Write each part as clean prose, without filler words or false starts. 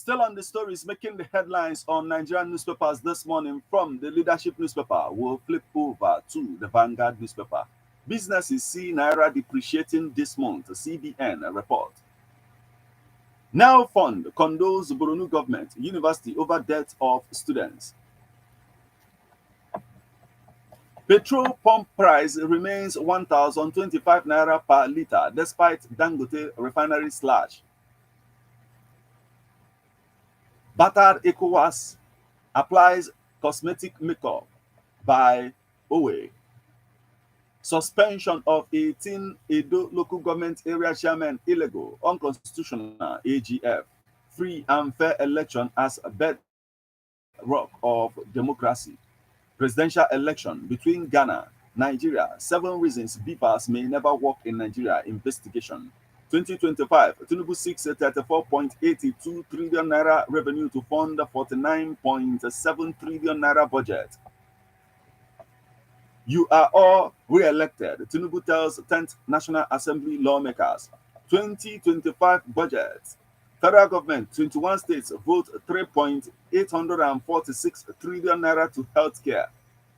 Still on the stories making the headlines on Nigerian newspapers this morning from the leadership newspaper, we'll flip over to the Vanguard newspaper. Businesses see Naira depreciating this month, CBN report. Now Fund condoles Borno government university over death of students. Petrol pump price remains 1,025 naira per litre despite Dangote refinery slash. Battered ECOWAS applies cosmetic makeup by Owe. Suspension of 18 Edo local government area chairmen illegal, unconstitutional AGF. Free and fair election as a bedrock of democracy. Presidential election between Ghana, Nigeria. 7 reasons beepers may never work in Nigeria. Investigation. 2025, Tinubu seeks a 34.82 trillion naira revenue to fund 49.7 trillion naira budget. You are all re-elected. Tinubu tells 10th National Assembly lawmakers. 2025 budget. Federal government, 21 states vote 3.846 trillion naira to healthcare.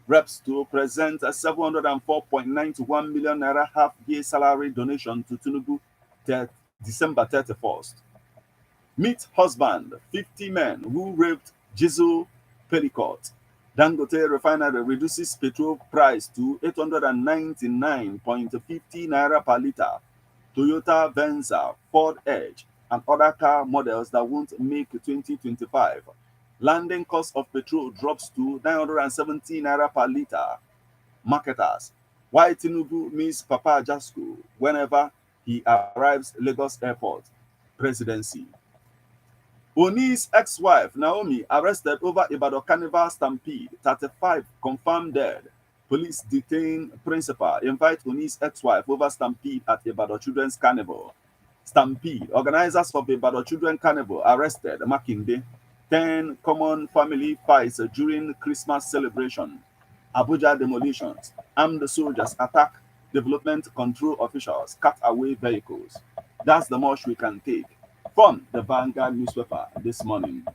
Reps to present a 704.91 million naira half-year salary donation to Tinubu December 31st. Meet husband, 50 men who raped Jizzle Pellicot. Dangote refinery reduces petrol price to 899.50 naira per litre. Toyota Venza, Ford Edge, and other car models that won't make 2025. Landing cost of petrol drops to 970 naira per litre. Marketers, why Tinubu meets Papa Jasco whenever he arrives Lagos Airport. Presidency. Oni's ex-wife, Naomi, arrested over Ibadan Carnival stampede. 35 confirmed dead. Police detain principal. Invite Oni's ex-wife over stampede at Ibadan Children's Carnival. Stampede. Organizers of Ibadan Children's Carnival arrested Makinde. 10 common family fights during Christmas celebration. Abuja demolitions. Armed soldiers attack development control officials. Cut away vehicles. That's the much we can take from the Vanguard newspaper this morning.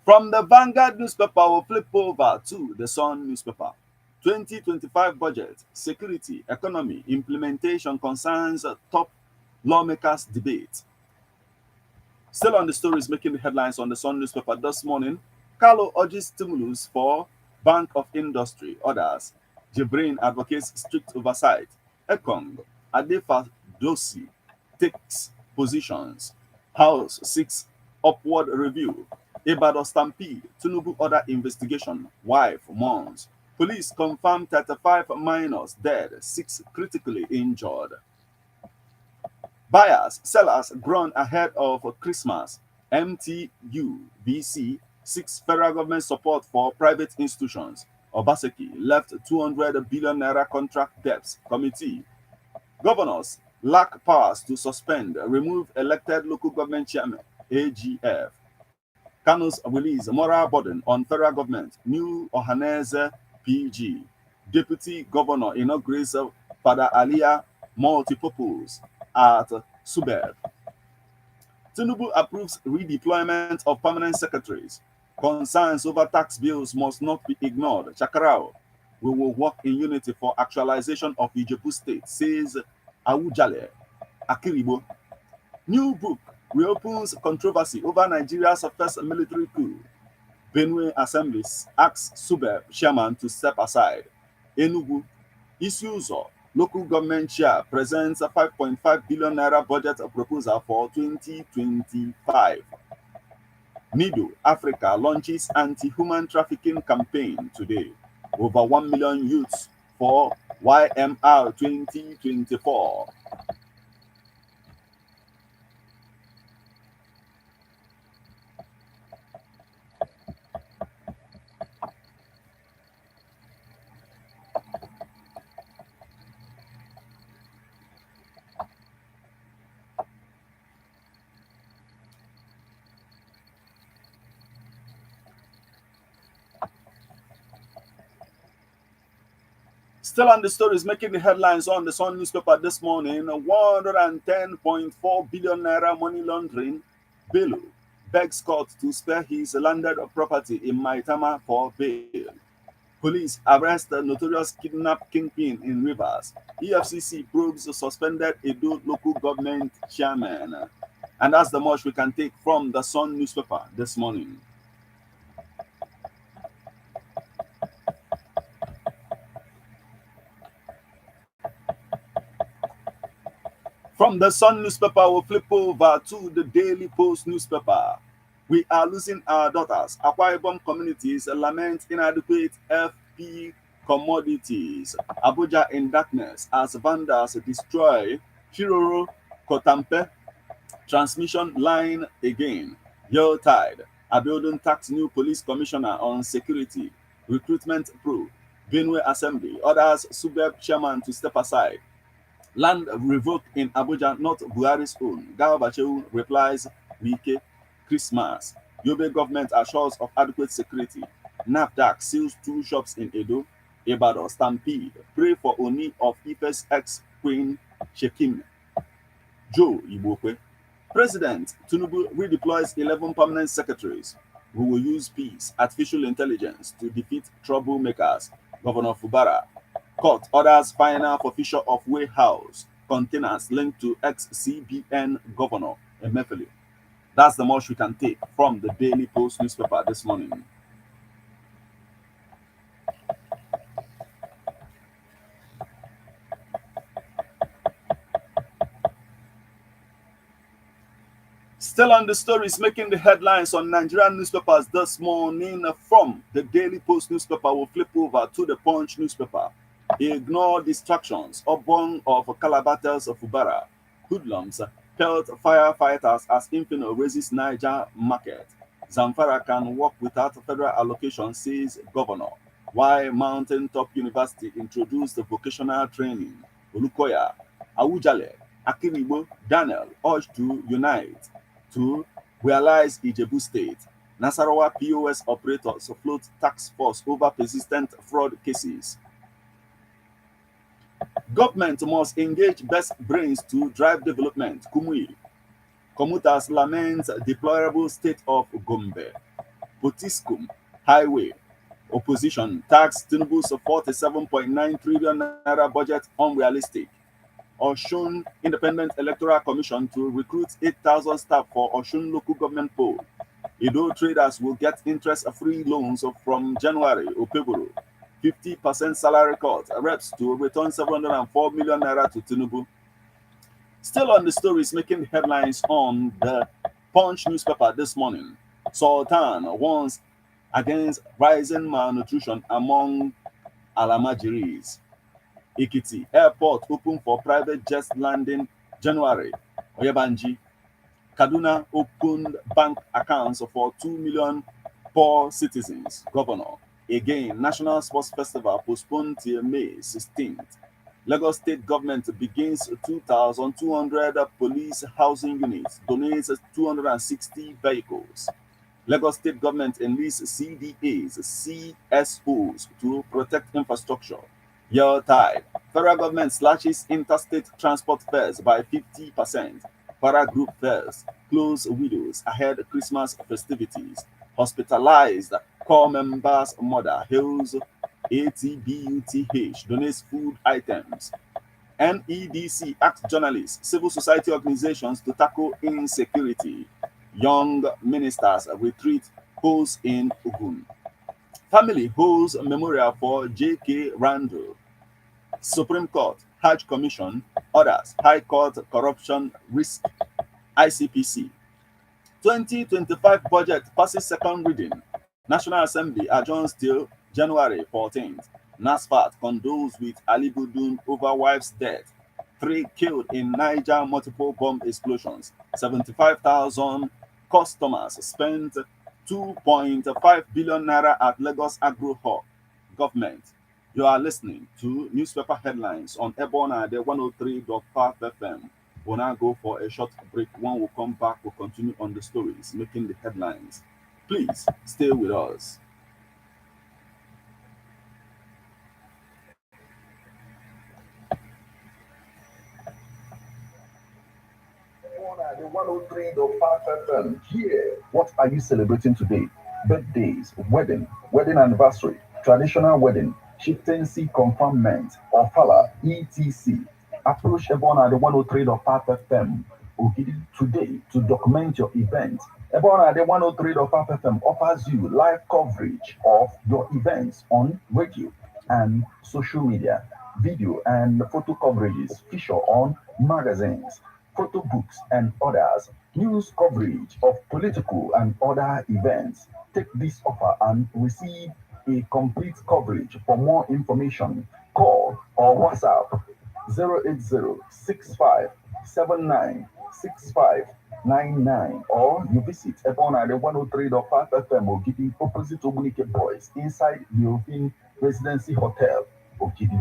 From the Vanguard newspaper, we'll flip over to the Sun newspaper. 2025 budget, security, economy, implementation concerns top lawmakers debate. Still on the stories making the headlines on the Sun newspaper this morning, Carlo urges stimulus for Bank of Industry. Others, Jibrin advocates strict oversight. Ekong, Adefa Dosi takes positions. House seeks upward review. Ibadan Stampede, Tinubu order investigation. Wife mourns. Police confirm 35 minors dead, 6 critically injured. Buyers, sellers groan ahead of Christmas. MTU VC seeks federal government support for private institutions. Obaseki left 200 billion naira contract debts committee. Governors lack powers to suspend, remove elected local government chairman. AGF. Kano's release moral burden on federal government. New Ohaneze PG. Deputy Governor inaugurates Father Aliyah multipurpose at Subeb. Tinubu approves redeployment of permanent secretaries. Concerns over tax bills must not be ignored. Chakarao, we will work in unity for actualization of Ijebu State, says Awujale Akiribo. New book reopens controversy over Nigeria's first military coup. Benue Assembly asks Subeb chairman to step aside. Enugu, Isuzo, local government chair presents a 5.5 billion naira budget proposal for 2025. NIDO Africa launches anti-human trafficking campaign today. Over 1 million youths for YMR 2024. Still on the stories making the headlines on the Sun newspaper this morning, 110.4 billion naira money laundering. Bello begs court to spare his landed property in Maitama for bail. Police arrest the notorious kidnap kingpin in Rivers. EFCC probes suspended Edo local government chairman. And that's the much we can take from the Sun newspaper this morning. From the Sun newspaper, we'll flip over to the Daily Post newspaper. We are losing our daughters. Akwa Ibom communities lament inadequate FP commodities. Abuja in darkness as vandals destroy Shiroro Kotampe transmission line again. Yuletide. Abiodun tax new police commissioner on security. Recruitment probe. Benue Assembly orders Subeb chairman to step aside. Land revoked in Abuja, not Buhari's own. Garbachew replies, Wike, Christmas. Yobe government assures of adequate security. NAFDAC seals 2 shops in Edo. Ibadan stampede. Pray for Oni of Ife's ex-queen, Shekim. Joe Ibokwe. President Tinubu redeploys 11 permanent secretaries who will use peace, artificial intelligence to defeat troublemakers. Governor Fubara. Court orders final forfeiture of warehouse containers linked to ex-CBN Governor Emefiele. That's the much we can take from the Daily Post newspaper this morning. Still on the stories making the headlines on Nigerian newspapers this morning. From the Daily Post newspaper, we'll flip over to the Punch newspaper. Ignore distractions. Obong of Calabar tells of Fubara. Hoodlums pelt firefighters as Inferno raises Niger market. Zamfara can work without federal allocation, says governor. Why Mountain Top University introduced vocational training. Olukoya, Awujale, Akinibo, Daniel urged to unite to realize Ijebu State. Nasarawa POS operators float task force over persistent fraud cases. Government must engage best brains to drive development. Kumui. Commuters lament deplorable state of Gombe. Potiskum Highway. Opposition tax Tinubu's 47.9 trillion naira budget unrealistic. Oshun Independent Electoral Commission to recruit 8,000 staff for Oshun local government poll. Edo traders will get interest-free loans from January. Opeboro. 50% salary cut. Reps to return 704 million naira to Tinubu. Still on the stories making headlines on the Punch newspaper this morning. Sultan warns against rising malnutrition among Alamajiris. Ekiti Airport open for private jets landing January. Oyebanji. Kaduna opened bank accounts for 2 million poor citizens. Governor. Again, National Sports Festival postponed till May 16th. Lagos State government begins 2,200 police housing units, donates 260 vehicles. Lagos State government enlists CDAs, CSOs to protect infrastructure. Yuletide. Federal government slashes interstate transport fares by 50%. Para group fares close widows ahead Christmas festivities. Hospitalized core members' mother hails ATBUTH, donates food items. NEDC asks journalists, civil society organizations to tackle insecurity. Young ministers retreat holds in Ogun. Family holds memorial for J.K. Randall. Supreme Court, Hajj Commission, orders, High Court corruption risk, ICPC. 2025 budget passes second reading. National Assembly adjourns till January 14th. NASFAT condoles with Ali Budun over wife's death. 3 killed in Niger multiple bomb explosions. 75,000 customers spent 2.5 billion naira at Lagos Agro Hub. Government. You are listening to newspaper headlines on Ebona, the 103.5 FM. We'll now go for a short break. When we come back, we'll continue on the stories making the headlines. Please stay with us. The 103.5 FM. Here, what are you celebrating today? Birthdays, wedding anniversary, traditional wedding, chieftaincy conferment, or fala, etc. Approach Ebona the 103.5 FM Ogidi today to document your event. Ebona the 103.5 FM offers you live coverage of your events on radio and social media, video and photo coverages feature on magazines, photo books, and others, news coverage of political and other events. Take this offer and receive a complete coverage. For more information, call or WhatsApp 08065796599 or you visit Ebona the 103.5 FM Ogidi opposite Ogunike Boys inside the Ofin Residency Hotel Ogidi.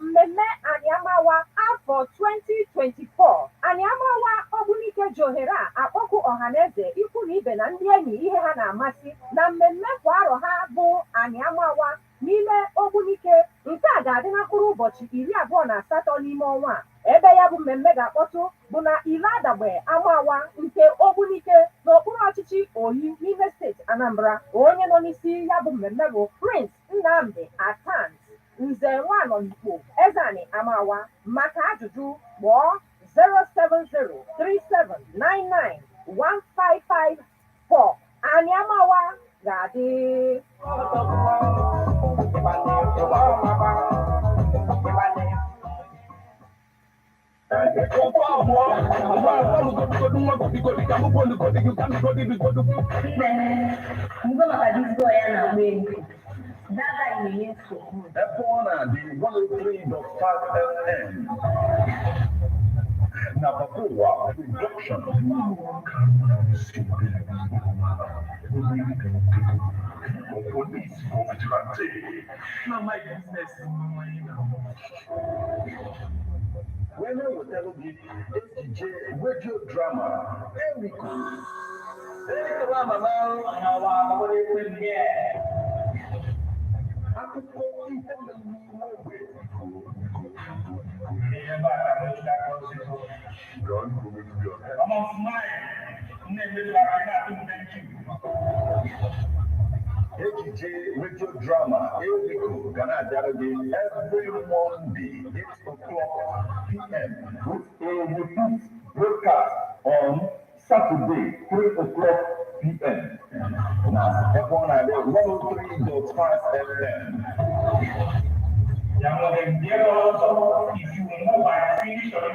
mmemme Anyamawa afọ 2024 Anyamawa Ogbunike Johere a akpọkụ ọhaneze ikwu na ibe na ndị enyi ihe ha na-amasị na mmemme kwa arọ ha bụ Anyamawa n'ime Ogbunike. Nke a ga-adị na mkpụrụ ụbọchị 28 n'ime ọnwa a. Ebe ya bụ mmemme ga-akpọtụ bụ na Iladagbe Amawa nke Ogbunike n'okpuru ọchịchị Oyi n'ime steeti Anambra. Onye nọ n'isi ya bụ mmemme bụ Prince Nnamdi Akan Nze Nwanọyikpo Ezani Amawa. Maka ajụjụ kpọọ 07037991554. Anyamawa ga-adị. Ebona the 103.5 FM. Napapoa production. Police for vigilante. Not my business. When I will tell you SJ radio drama, Enrico. AJ radio drama, Enrico, Ghana Dialogue every Monday, 8 o'clock p.m. with a repeat broadcast on Saturday, 3 o'clock p.m. Now, Ebona 103.5 FM. If you know by finish or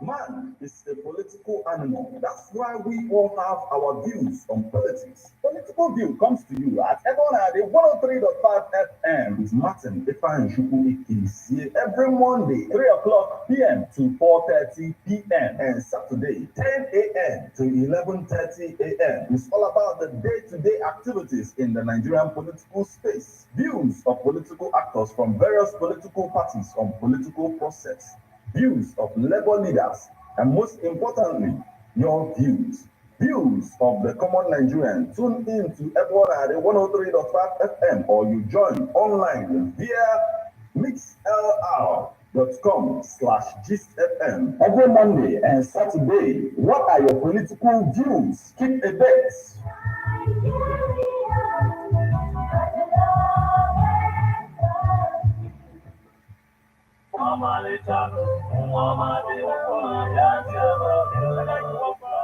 Man is a political animal. That's why we all have our views on politics. Political View comes to you at Ebona, the 103.5 FM with Martin Ifan Shukwu Ikisi every Monday, 3 o'clock p.m. to 4:30 p.m. and Saturday, 10 a.m. to 11:30 a.m. It's all about the day-to-day activities in the Nigerian political space. Views of political actors from various political parties on political process. Views of labor leaders, and most importantly, your views. Views of the common Nigerian. Tune in to Ebona, the 103.5 FM, or you join online via mixlr.com/gistfm every Monday and Saturday. What are your political views? Keep a bet.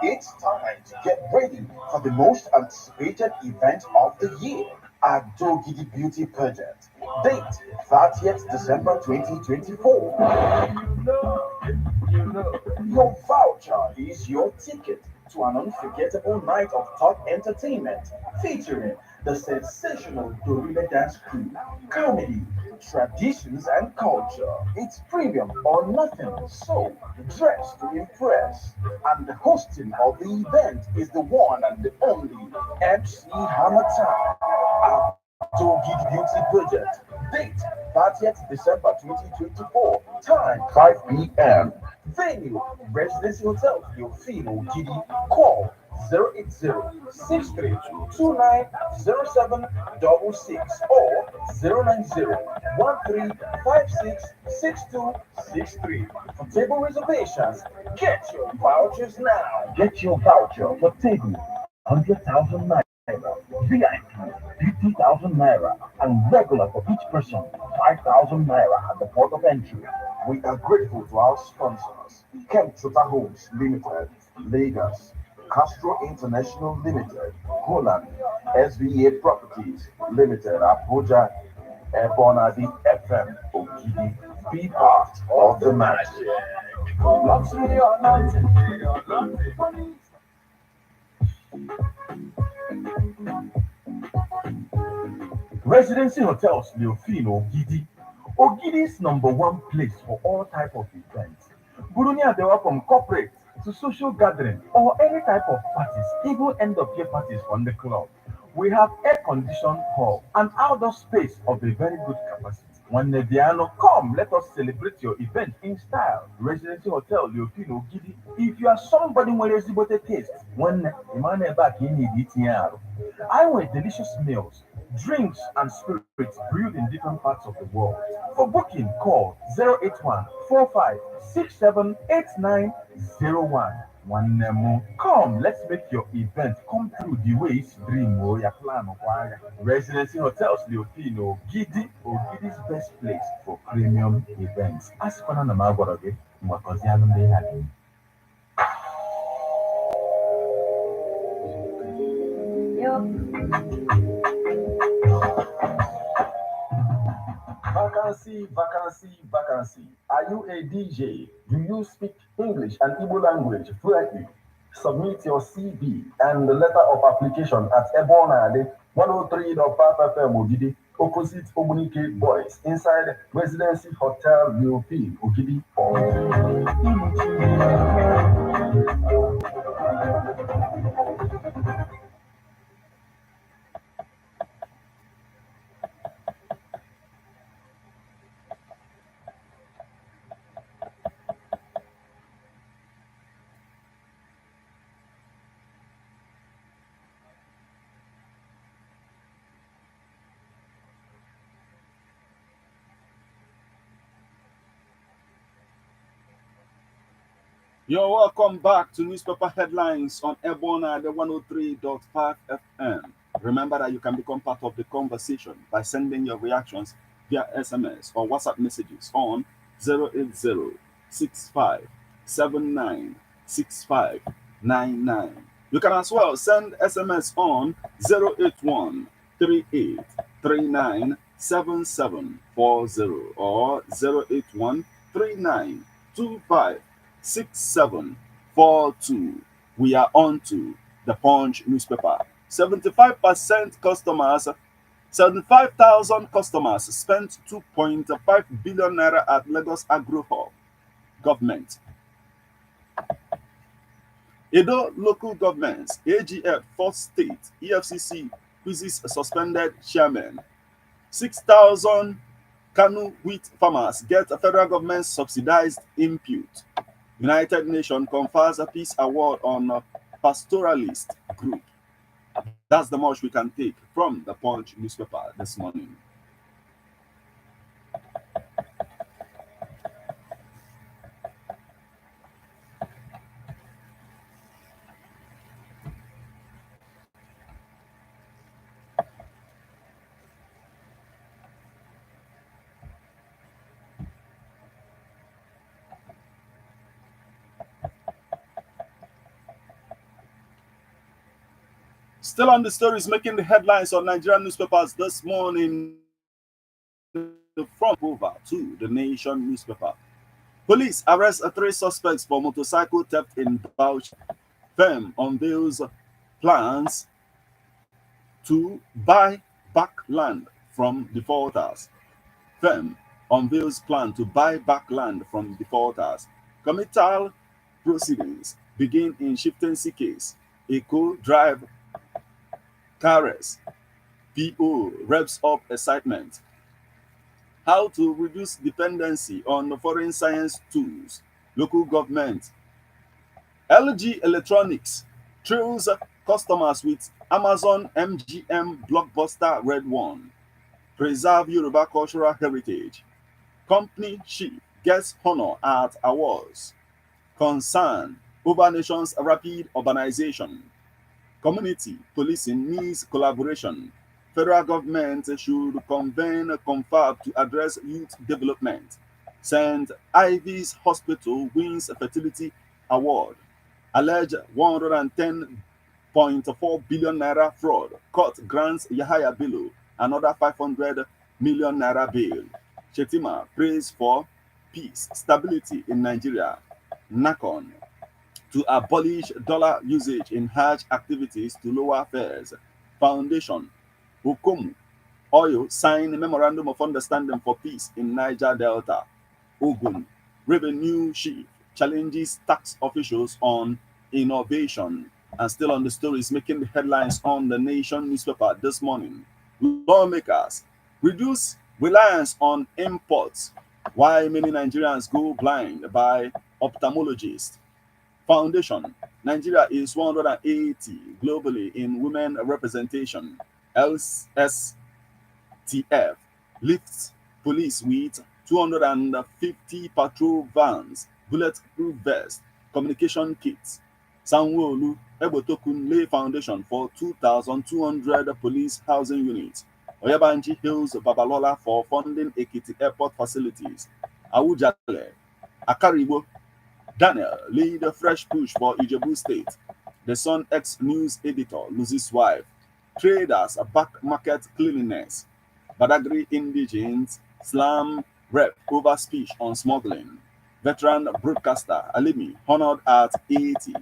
It's time to get ready for the most anticipated event of the year, Ado Gidi Beauty Pageant. Date 30th December 2024. Your voucher is your ticket to an unforgettable night of top entertainment featuring the sensational Dorina Dance Crew, comedy, traditions, and culture. It's premium or nothing, so dress to impress. And the hosting of the event is the one and the only MC Hamatan. Doggy Beauty Project. Date 30th December 2024. Time 5 p.m. Venue Residency Hotel Theophilo Gidi. Call 080-6329-0766 or 090-1356-6263. For table reservations, get your vouchers now. Get your voucher for table 100,000 naira, VIP 50,000 naira, and regular for each person 5,000 naira at the port of entry. We are grateful to our sponsors, Kemtrota Homes Limited, Lagos, Castro International Limited, Holland, SVA Properties Limited, Abuja, Ebonadi FM, Okidi. Be part of the magic. Luxury or nothing. Residency Hotels Leofino Ogidi. Ogidi's #1 place for all type of events. Burunia Dewa from corporate to social gathering or any type of parties, even end of year parties from the club. We have air-conditioned hall and outdoor space of a very good capacity. When Nediano come, let us celebrate your event in style. Residency Hotel Leofino Ogidi. If you are somebody with a zibote taste, when Emmanuel back in the I want delicious meals, drinks, and spirits brewed in different parts of the world. For booking, call 081 45 67 8901. One more. Come, let's make your event come through the way it's dream or your plan of wire. Residency Hotels Leofino Gidi or Gidi's best place for premium events. Ask for an amagoroge, Mwakozianum de Hagi. Vacancy, vacancy, vacancy. Are you a DJ? Do you speak English and Igbo language fluently? Submit your CV and the letter of application at Ebonade 103.5 FM Ogidi, opposite Omunike Boys, inside Residency Hotel Leofin Ogidi. You're welcome back to Newspaper Headlines on Ebona, the 103.5 FM. Remember that you can become part of the conversation by sending your reactions via SMS or WhatsApp messages on 080-6579-6599. You can as well send SMS on 081-3839-7740 or 081-3925-6742. We are on to the Punch newspaper. 75% customers, 75,000 customers spent 2.5 billion naira at Lagos Agro Hub. Government. Edo local governments, AGF, 4th state, EFCC quizzes suspended chairman. 6,000 Kanu wheat farmers get a federal government subsidized input. United Nations confers a peace award on pastoralist group. That's the much we can take from the Punch newspaper this morning. Still on the stories making the headlines on Nigerian newspapers this morning. From over to the Nation newspaper. Police arrest 3 suspects for motorcycle theft in Bauchi. Firm unveils plans to buy back land from defaulters. Firm unveils plan to buy back land from defaulters. Committal proceedings begin in chieftaincy case. Eco Drive Cares PO revs up excitement. How to reduce dependency on foreign science tools. Local government. LG Electronics thrills customers with Amazon MGM Blockbuster Red One. Preserve Yoruba cultural heritage. Company chief gets honor at awards. Concern over nation's rapid urbanization. Community policing needs collaboration. Federal government should convene confab to address youth development. St. Ivy's Hospital wins a fertility award. Alleged 110.4 billion naira fraud. Court grants Yahaya Bello another 500 million naira bail. Shetima prays for peace, stability in Nigeria. NACON to abolish dollar usage in Hajj activities to lower fares. Foundation, Okomu, Oil sign memorandum of understanding for peace in Niger Delta. Ogun, revenue chief challenges tax officials on innovation. And still on the stories making the headlines on the Nation newspaper this morning. Lawmakers reduce reliance on imports. Why many Nigerians go blind by ophthalmologists. Foundation. Nigeria is 180 globally in women representation. LSTF lifts police with 250 patrol vans, bulletproof vests, communication kits. Sanwo-Olu Egbotokun lay foundation for 2,200 police housing units. Oyabanji hails Babalola for funding Ekiti airport facilities. Awujale, Akaribo, Daniel lead a fresh push for Ijebu State. The Sun ex news editor loses wife. Traders back market cleanliness. Badagry indigents slam rep over speech on smuggling. Veteran broadcaster Alimi honored at 80.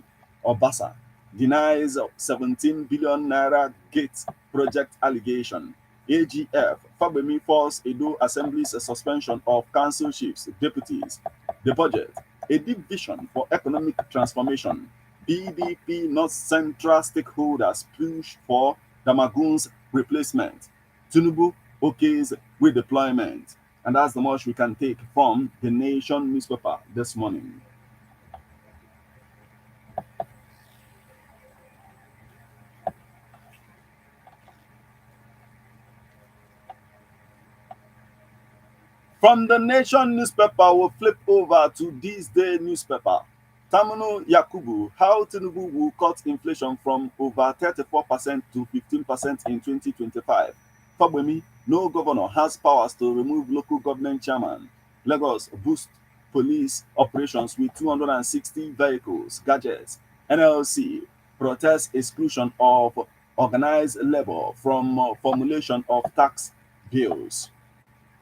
Obasa denies 17 billion naira gate project allegation. AGF Fabemi falls Edo Assembly's suspension of council chiefs, deputies. The budget, a deep vision for economic transformation. PDP North Central stakeholders push for Damagun's replacement. Tinubu okays redeployment. And that's the much we can take from the Nation newspaper this morning. From the Nation newspaper, we'll flip over to this day newspaper. Tamunu Yakubu, how Tinubu will cut inflation from over 34% to 15% in 2025. Fagbemi, no governor has powers to remove local government chairman. Lagos boost police operations with 260 vehicles, gadgets. NLC protests exclusion of organized labor from formulation of tax bills.